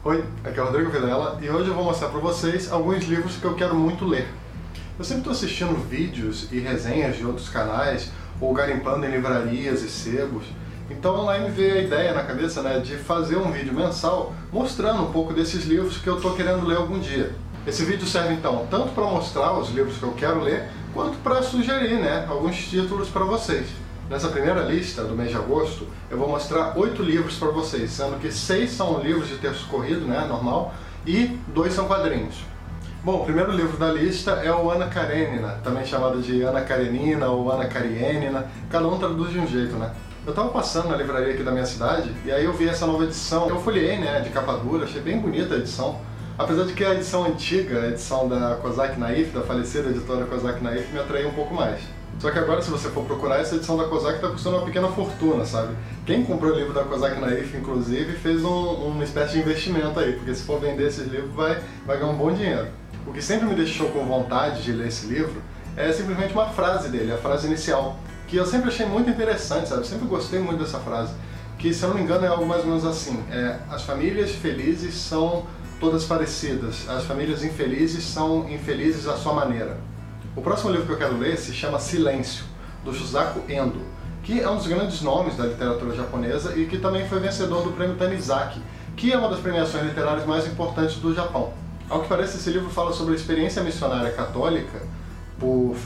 Oi, aqui é o Rodrigo Vilela e hoje eu vou mostrar para vocês alguns livros que eu quero muito ler. Eu sempre estou assistindo vídeos e resenhas de outros canais ou garimpando em livrarias e sebos, então lá me veio a ideia na cabeça, de fazer um vídeo mensal mostrando um pouco desses livros que eu estou querendo ler algum dia. Esse vídeo serve então tanto para mostrar os livros que eu quero ler, quanto para sugerir alguns títulos para vocês. Nessa primeira lista do mês de agosto, eu vou mostrar 8 livros para vocês, sendo que 6 são livros de texto corrido, normal, e 2 são quadrinhos. Bom, o primeiro livro da lista é o Anna Karenina, também chamado de Anna Karenina ou Anna Karenina, cada um traduz de um jeito, Eu estava passando na livraria aqui da minha cidade, e aí eu vi essa nova edição. Eu folheei, de capa dura, achei bem bonita a edição. Apesar de que a edição antiga, a edição da Kozak Naif, da falecida editora Kozak Naif, me atraiu um pouco mais. Só que agora, se você for procurar, essa edição da Kozak está custando uma pequena fortuna, sabe? Quem comprou o livro da Kozak Naif, inclusive, fez uma espécie de investimento aí, porque se for vender esses livros, vai ganhar um bom dinheiro. O que sempre me deixou com vontade de ler esse livro é simplesmente uma frase dele, a frase inicial, que eu sempre achei muito interessante, sabe? Eu sempre gostei muito dessa frase, que, se eu não me engano, é algo mais ou menos assim: as famílias felizes são todas parecidas, as famílias infelizes são infelizes à sua maneira. O próximo livro que eu quero ler se chama Silêncio, do Shusaku Endo, que é um dos grandes nomes da literatura japonesa e que também foi vencedor do prêmio Tanizaki, que é uma das premiações literárias mais importantes do Japão. Ao que parece, esse livro fala sobre a experiência missionária católica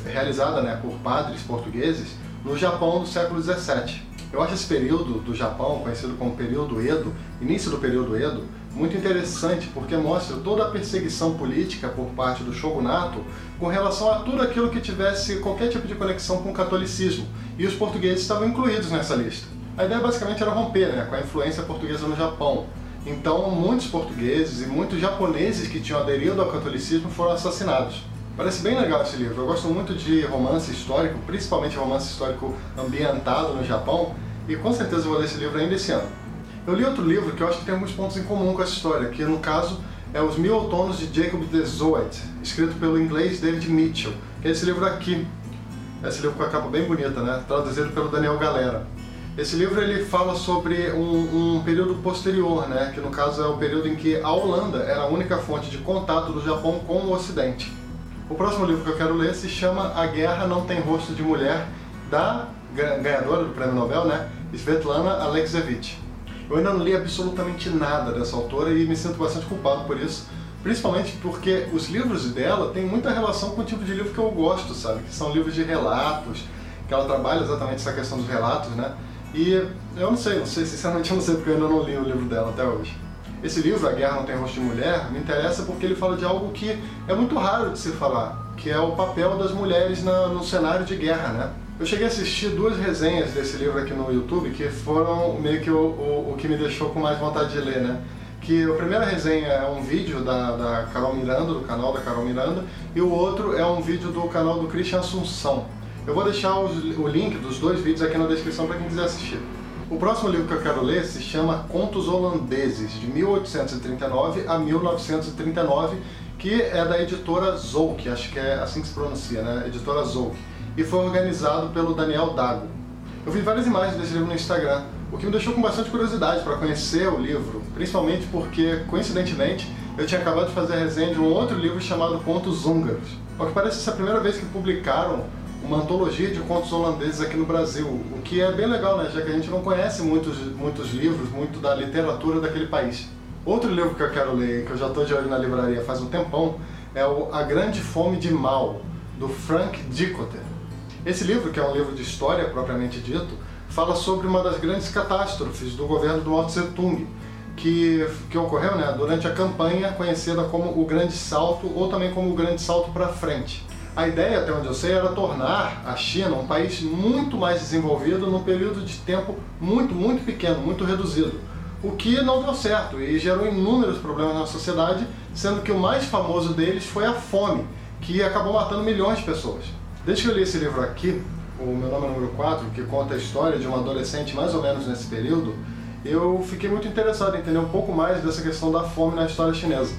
realizada por padres portugueses no Japão do século XVII. Eu acho esse período do Japão, conhecido como período Edo, início do período Edo, muito interessante porque mostra toda a perseguição política por parte do shogunato com relação a tudo aquilo que tivesse qualquer tipo de conexão com o catolicismo, e os portugueses estavam incluídos nessa lista. A ideia basicamente era romper com a influência portuguesa no Japão. Então muitos portugueses e muitos japoneses que tinham aderido ao catolicismo foram assassinados. Parece bem legal esse livro. Eu gosto muito de romance histórico, principalmente romance histórico ambientado no Japão, e com certeza vou ler esse livro ainda esse ano. Eu li outro livro que eu acho que tem alguns pontos em comum com essa história, que no caso é Os Mil Outonos de Jacob de Zoet, escrito pelo inglês David Mitchell, que é esse livro aqui. Esse livro com a capa bem bonita, traduzido pelo Daniel Galera. Esse livro ele fala sobre um período posterior, que no caso é o período em que a Holanda era a única fonte de contato do Japão com o Ocidente. O próximo livro que eu quero ler se chama A Guerra Não Tem Rosto de Mulher, da ganhadora do Prêmio Nobel, Svetlana Alexievich. Eu ainda não li absolutamente nada dessa autora e me sinto bastante culpado por isso, principalmente porque os livros dela têm muita relação com o tipo de livro que eu gosto, sabe? Que são livros de relatos, que ela trabalha exatamente essa questão dos relatos, E eu não sei, sinceramente eu não sei porque eu ainda não li o livro dela até hoje. Esse livro, A Guerra Não Tem Rosto de Mulher, me interessa porque ele fala de algo que é muito raro de se falar, que é o papel das mulheres no cenário de guerra, Eu cheguei a assistir 2 resenhas desse livro aqui no YouTube, que foram meio que o que me deixou com mais vontade de ler, Que a primeira resenha é um vídeo da Carol Miranda, do canal da Carol Miranda, e o outro é um vídeo do canal do Christian Assunção. Eu vou deixar o link dos 2 vídeos aqui na descrição para quem quiser assistir. O próximo livro que eu quero ler se chama Contos Holandeses, de 1839 a 1939, que é da editora Zolk, acho que é assim que se pronuncia, Editora Zolk, e foi organizado pelo Daniel Dago. Eu vi várias imagens desse livro no Instagram, o que me deixou com bastante curiosidade para conhecer o livro, principalmente porque, coincidentemente, eu tinha acabado de fazer a resenha de um outro livro chamado Contos Húngaros. Ao que parece, essa é a primeira vez que publicaram uma antologia de contos holandeses aqui no Brasil, o que é bem legal, já que a gente não conhece muitos livros, muito da literatura daquele país. Outro livro que eu quero ler, que eu já estou de olho na livraria faz um tempão, é o A Grande Fome de Mao, do Frank Dikötter. Esse livro, que é um livro de história propriamente dito, fala sobre uma das grandes catástrofes do governo do Mao Tse-tung, que ocorreu durante a campanha conhecida como o Grande Salto, ou também como o Grande Salto para Frente. A ideia, até onde eu sei, era tornar a China um país muito mais desenvolvido num período de tempo muito, muito pequeno, muito reduzido. O que não deu certo e gerou inúmeros problemas na sociedade, sendo que o mais famoso deles foi a fome, que acabou matando milhões de pessoas. Desde que eu li esse livro aqui, o Meu Nome é Número 4, que conta a história de uma adolescente mais ou menos nesse período, eu fiquei muito interessado em entender um pouco mais dessa questão da fome na história chinesa.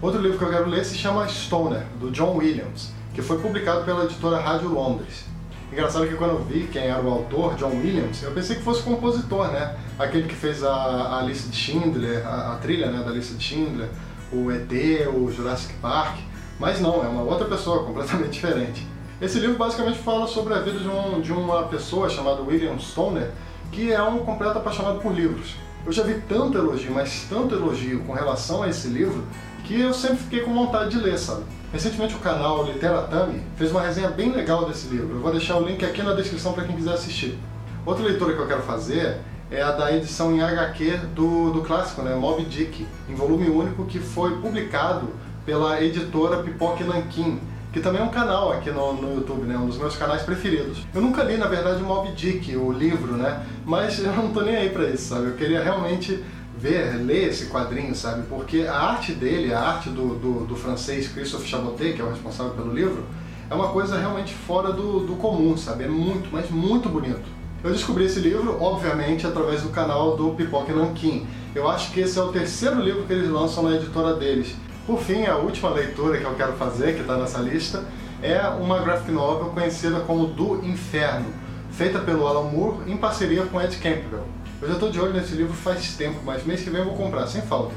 Outro livro que eu quero ler se chama Stoner, do John Williams, que foi publicado pela editora Rádio Londres. Engraçado que quando eu vi quem era o autor, John Williams, eu pensei que fosse o compositor, né? Aquele que fez a lista de Schindler, a trilha, né, da lista de Schindler, o ET, o Jurassic Park, mas não, é uma outra pessoa completamente diferente. Esse livro basicamente fala sobre a vida de uma pessoa chamada William Stoner, que é um completo apaixonado por livros. Eu já vi tanto elogio, mas tanto elogio com relação a esse livro, que eu sempre fiquei com vontade de ler, sabe? Recentemente o canal Literatami fez uma resenha bem legal desse livro. Eu vou deixar o link aqui na descrição para quem quiser assistir. Outra leitura que eu quero fazer é a da edição em HQ do clássico, né, Moby Dick, em volume único, que foi publicado pela editora Pipoca e Nanquim, que também é um canal aqui no YouTube, né, um dos meus canais preferidos. Eu nunca li, na verdade, Moby Dick, o livro, né, mas eu não tô nem aí pra isso, sabe? Eu queria realmente ler esse quadrinho, sabe? Porque a arte dele, a arte do francês Christophe Chabotet, que é o responsável pelo livro, é uma coisa realmente fora do comum, sabe? É muito, mas muito bonito. Eu descobri esse livro, obviamente, através do canal do Pipoca e Nanquim. Eu acho que esse é o terceiro livro que eles lançam na editora deles. Por fim, a última leitura que eu quero fazer, que está nessa lista, é uma graphic novel conhecida como Do Inferno, feita pelo Alan Moore em parceria com Ed Campbell. Eu já estou de olho nesse livro faz tempo, mas mês que vem eu vou comprar, sem falta.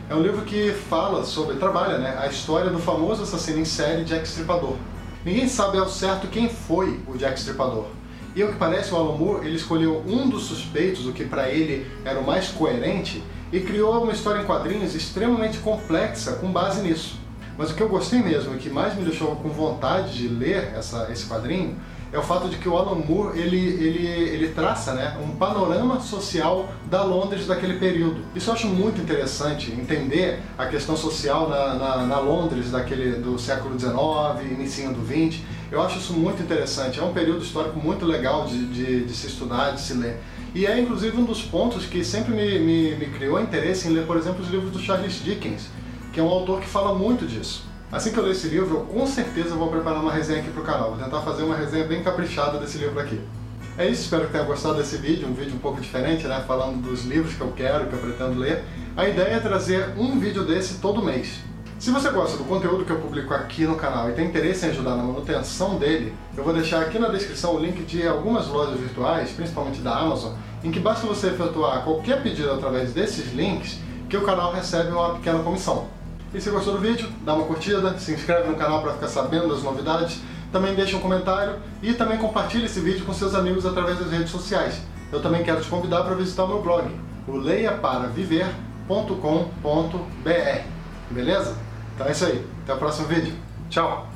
É um livro que trabalha, né, a história do famoso assassino em série Jack Stripador. Ninguém sabe ao certo quem foi o Jack Stripador. E ao que parece, o Alan Moore ele escolheu um dos suspeitos, o que para ele era o mais coerente, e criou uma história em quadrinhos extremamente complexa com base nisso. Mas o que eu gostei mesmo, e que mais me deixou com vontade de ler esse quadrinho, é o fato de que o Alan Moore ele traça, né, um panorama social da Londres daquele período. Isso eu acho muito interessante, entender a questão social na Londres do século XIX, início do XX. Eu acho isso muito interessante, é um período histórico muito legal de se estudar, de se ler. E é inclusive um dos pontos que sempre me criou interesse em ler, por exemplo, os livros do Charles Dickens, que é um autor que fala muito disso. Assim que eu ler esse livro, eu com certeza vou preparar uma resenha aqui pro canal. Vou tentar fazer uma resenha bem caprichada desse livro aqui. É isso, espero que tenha gostado desse vídeo, um vídeo um pouco diferente, né, falando dos livros que eu quero, que eu pretendo ler. A ideia é trazer um vídeo desse todo mês. Se você gosta do conteúdo que eu publico aqui no canal e tem interesse em ajudar na manutenção dele, eu vou deixar aqui na descrição o link de algumas lojas virtuais, principalmente da Amazon, em que basta você efetuar qualquer pedido através desses links que o canal recebe uma pequena comissão. E se gostou do vídeo, dá uma curtida, se inscreve no canal para ficar sabendo das novidades, também deixa um comentário e também compartilha esse vídeo com seus amigos através das redes sociais. Eu também quero te convidar para visitar o meu blog, o leiaparaviver.com.br. Beleza? Então é isso aí. Até o próximo vídeo. Tchau!